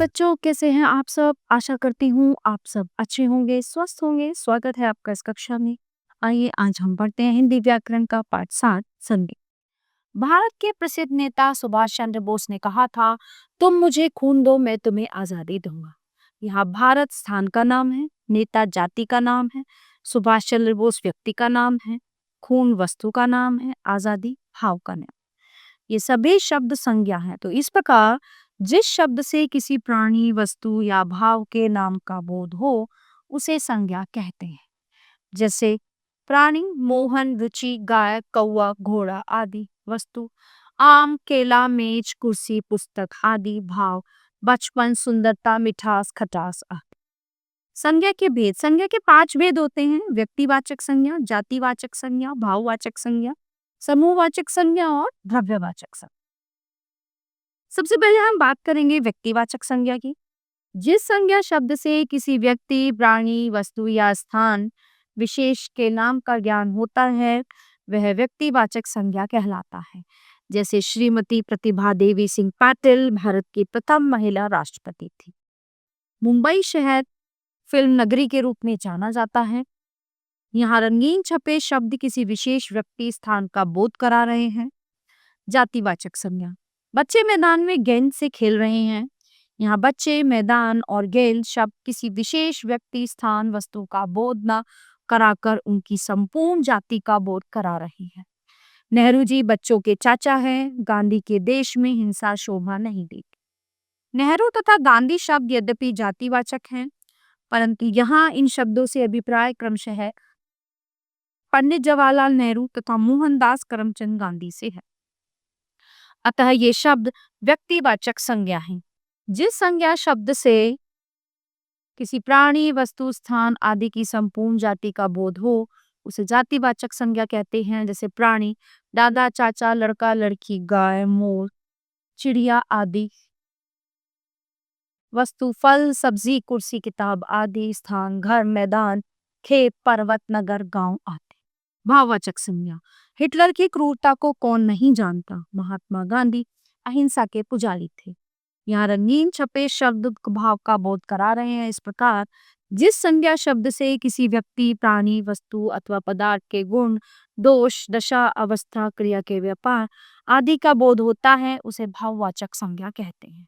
बच्चों, कैसे हैं आप सब? आशा करती हूँ आप सब अच्छे होंगे, स्वस्थ होंगे। स्वागत है आपका इस कक्षा में। आइए आज हम पढ़ते हैं हिंदी व्याकरण का पाठ 7 संधि। भारत के प्रसिद्ध नेता सुभाष चंद्र बोस ने कहा था, तुम मुझे खून दो, मैं तुम्हें आजादी दूंगा। यहाँ भारत स्थान का नाम है, नेता जाति का नाम है, सुभाष चंद्र बोस व्यक्ति का नाम है, खून वस्तु का नाम है, आजादी भाव का नाम। ये सभी शब्द संज्ञा हैं। तो इस प्रकार जिस शब्द से किसी प्राणी, वस्तु या भाव के नाम का बोध हो, उसे संज्ञा कहते हैं। जैसे प्राणी, मोहन, रुचि, गाय, कौवा, घोड़ा आदि। वस्तु आम, केला, मेज, कुर्सी, पुस्तक आदि। भाव बचपन, सुंदरता, मिठास, खटास आदि। संज्ञा के भेद। संज्ञा के 5 भेद होते हैं: व्यक्तिवाचक संज्ञा, जातिवाचक संज्ञा, भाववाचक संज्ञा, समूहवाचक संज्ञा और द्रव्यवाचक संज्ञा। सबसे पहले हम बात करेंगे व्यक्तिवाचक संज्ञा की। जिस संज्ञा शब्द से किसी व्यक्ति, प्राणी, वस्तु या स्थान विशेष के नाम का ज्ञान होता है, वह व्यक्तिवाचक संज्ञा कहलाता है। जैसे श्रीमती प्रतिभा देवी सिंह पाटिल भारत की प्रथम महिला राष्ट्रपति थी। मुंबई शहर फिल्म नगरी के रूप में जाना जाता है। यहाँ रंगीन छपे शब्द किसी विशेष व्यक्ति, स्थान का बोध करा रहे हैं। जातिवाचक संज्ञा। बच्चे मैदान में गेंद से खेल रहे हैं। यहाँ बच्चे, मैदान और गेंद शब्द किसी विशेष व्यक्ति, स्थान, वस्तु का बोध न कराकर उनकी संपूर्ण जाति का बोध करा रही है। नेहरू जी बच्चों के चाचा हैं। गांधी के देश में हिंसा शोभा नहीं देती। नेहरू तथा गांधी शब्द यद्यपि जातिवाचक हैं, परंतु यहाँ इन शब्दों से अभिप्राय क्रमशः पंडित जवाहरलाल नेहरू तथा मोहनदास करमचंद गांधी से है। अतः ये शब्द व्यक्तिवाचक संज्ञा है। जिस संज्ञा शब्द से किसी प्राणी, वस्तु, स्थान आदि की संपूर्ण जाति का बोध हो, उसे जातिवाचक संज्ञा कहते हैं। जैसे प्राणी दादा, चाचा, लड़का, लड़की, गाय, मोर, चिड़िया आदि। वस्तु फल, सब्जी, कुर्सी, किताब आदि। स्थान घर, मैदान, खेत, पर्वत, नगर, गांव आदि। भाववाचक संज्ञा। हिटलर की क्रूरता को कौन नहीं जानता। महात्मा गांधी अहिंसा के पुजारी थे। यहाँ रंगीन छपे शब्द भाव का बोध करा रहे हैं। इस प्रकार जिस संज्ञा शब्द से किसी व्यक्ति, प्राणी, वस्तु अथवा पदार्थ के गुण, दोष, दशा, अवस्था, क्रिया के व्यापार आदि का बोध होता है, उसे भाववाचक संज्ञा कहते हैं।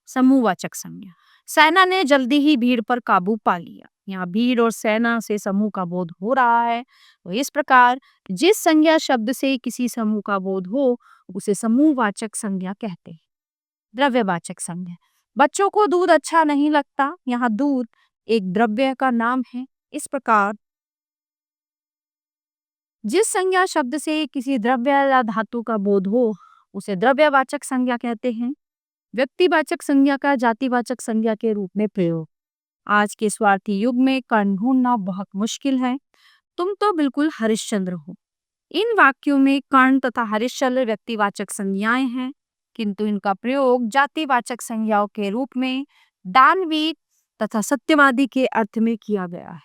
समूहवाचक संज्ञा। सेना ने जल्दी ही भीड़ पर काबू पा लिया। यहाँ भीड़ और सेना से समूह का बोध हो रहा है। तो इस प्रकार जिस संज्ञा शब्द से किसी समूह का बोध हो, उसे समूहवाचक संज्ञा कहते हैं। द्रव्यवाचक संज्ञा। बच्चों को दूध अच्छा नहीं लगता। यहाँ दूध एक द्रव्य का नाम है। इस प्रकार जिस संज्ञा शब्द से किसी द्रव्य या धातु का बोध हो, उसे द्रव्यवाचक संज्ञा कहते हैं। व्यक्तिवाचक संज्ञा का जातिवाचक संज्ञा के रूप में प्रयोग। आज के स्वार्थी युग में कर्ण ढूंढना बहुत मुश्किल है। तुम तो बिल्कुल हरिश्चंद्र हो। इन वाक्यों में कर्ण तथा हरिश्चंद्र व्यक्तिवाचक संज्ञाएं हैं, किंतु इनका प्रयोग जातिवाचक संज्ञाओं के रूप में दानवीर तथा सत्यवादी के अर्थ में किया गया है।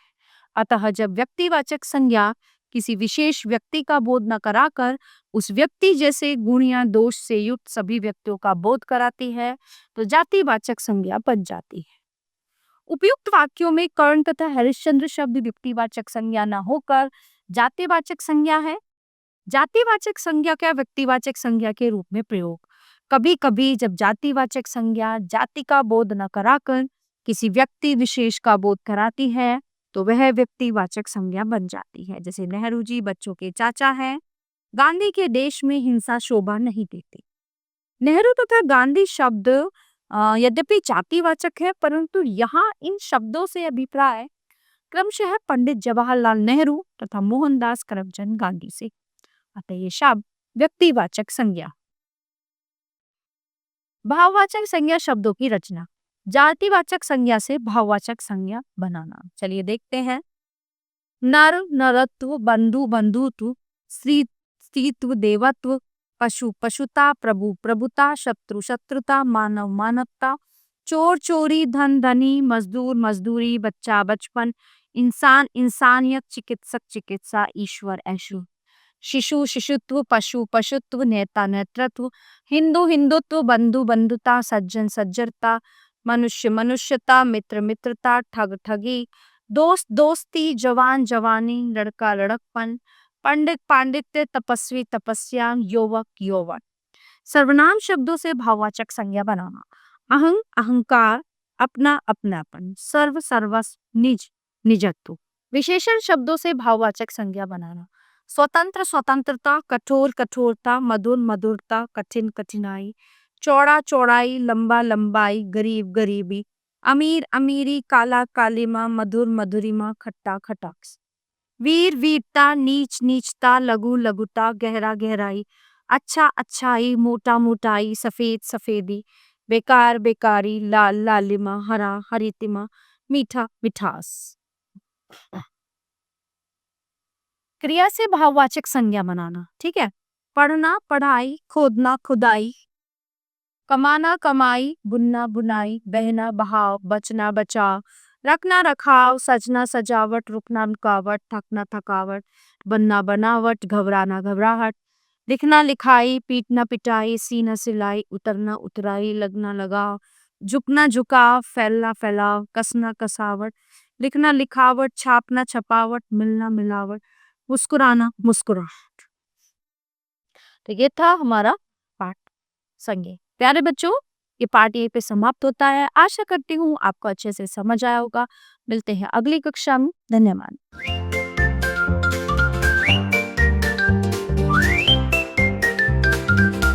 अतः जब व्यक्तिवाचक संज्ञा किसी विशेष व्यक्ति का बोध न कराकर उस व्यक्ति जैसे गुण या दोष से युक्त सभी व्यक्तियों का बोध कराती है, तो जातिवाचक संज्ञा बन जाती है। उपयुक्त वाक्यों में कर्ण तथा हरिश्चंद्र शब्द व्यक्तिवाचक संज्ञा न होकर जातिवाचक संज्ञा है। जातिवाचक संज्ञा का व्यक्तिवाचक संज्ञा के रूप में प्रयोग। कभी कभी जब जातिवाचक संज्ञा जाति का बोध न कराकर किसी व्यक्ति विशेष का बोध कराती है, तो वह व्यक्तिवाचक संज्ञा बन जाती है। जैसे नेहरू जी बच्चों के चाचा हैं। गांधी के देश में हिंसा शोभा नहीं देती। नेहरू तथा गांधी शब्द यद्यपि जातिवाचक है, परंतु यहाँ इन शब्दों से अभिप्राय क्रमशः पंडित जवाहरलाल नेहरू तथा मोहनदास करमचंद गांधी से। अतः ये शब्द व्यक्तिवाचक संज्ञा। भाववाचक संज्ञा शब्दों की रचना। जातिवाचक संज्ञा से भाववाचक संज्ञा बनाना। चलिए देखते हैं। नर, नरत्व, बंधु, बंधुत्व, स्त्री, स्त्रीत्व, देवत्व, पशु, पशुता, प्रभु, प्रभुता, शत्रु, शत्रुता, मानव, मानवता, चोर, चोरी, धन, धनी, मजदूर, मजदूरी, बच्चा, बचपन, इंसान, इंसानियत, चिकित्सक, चिकित्सा, ईश्वर, ऐश्वर्य, शिशु, शिशुत्व, पशु, पशुत्व, नेता, नेतृत्व, हिंदू, हिंदुत्व, बंधु, बंधुता, सज्जन, सज्जनता, मनुष्य मनुष्यता, मित्र मित्रता, ठग ठगी, दोस्त दोस्ती, जवान जवानी, लड़का लड़कपन, पंडित पांडित्य, तपस्वी तपस्या, युवक यौवन। सर्वनाम शब्दों से भाववाचक संज्ञा बनाना। अहं अहंकार, अपना अपनापन, सर्व सर्वस्व, निज निजत्व। विशेषण शब्दों से भाववाचक संज्ञा बनाना। स्वतंत्र स्वतंत्रता, कठोर कठोरता, मधुर मधुरता, कठिन कठिनाई, चौड़ा चौड़ाई, लंबा लंबाई, गरीब गरीबी, अमीर अमीरी, काला कालिमा, मधुर मधुरिमा, खट्टा खटाक्ष। वीर वीरता, नीच नीचता, लघु लघुता, गहरा गहराई, अच्छा अच्छाई, मोटा मोटाई, सफेद सफेदी, बेकार बेकारी, लाल लालिमा, हरा हरितिमा, मीठा मिठास। क्रिया से भाववाचक संज्ञा बनाना। ठीक है, पढ़ना पढ़ाई, खोदना खुदाई, कमाना कमाई, बुनना बुनाई, बहना बहाव, बचना बचाव, रखना रखाव, सजना सजावट, रुकना रुकावट, थकना थकावट, बनना बनावट, घबराना घबराहट, लिखना लिखाई, पीटना पिटाई, सीना सिलाई, उतरना उतराई, लगना लगाव, झुकना झुकाव, फैलना फैलाव, कसना कसावट, लिखना लिखावट, छापना छपावट, मिलना मिलावट, मुस्कुराना मुस्कुराहट। तो ये था हमारा पाठ संज्ञा। प्यारे बच्चों, ये पाठ यहीं पे समाप्त होता है। आशा करती हूँ आपको अच्छे से समझ आया होगा। मिलते हैं अगली कक्षा में। धन्यवाद।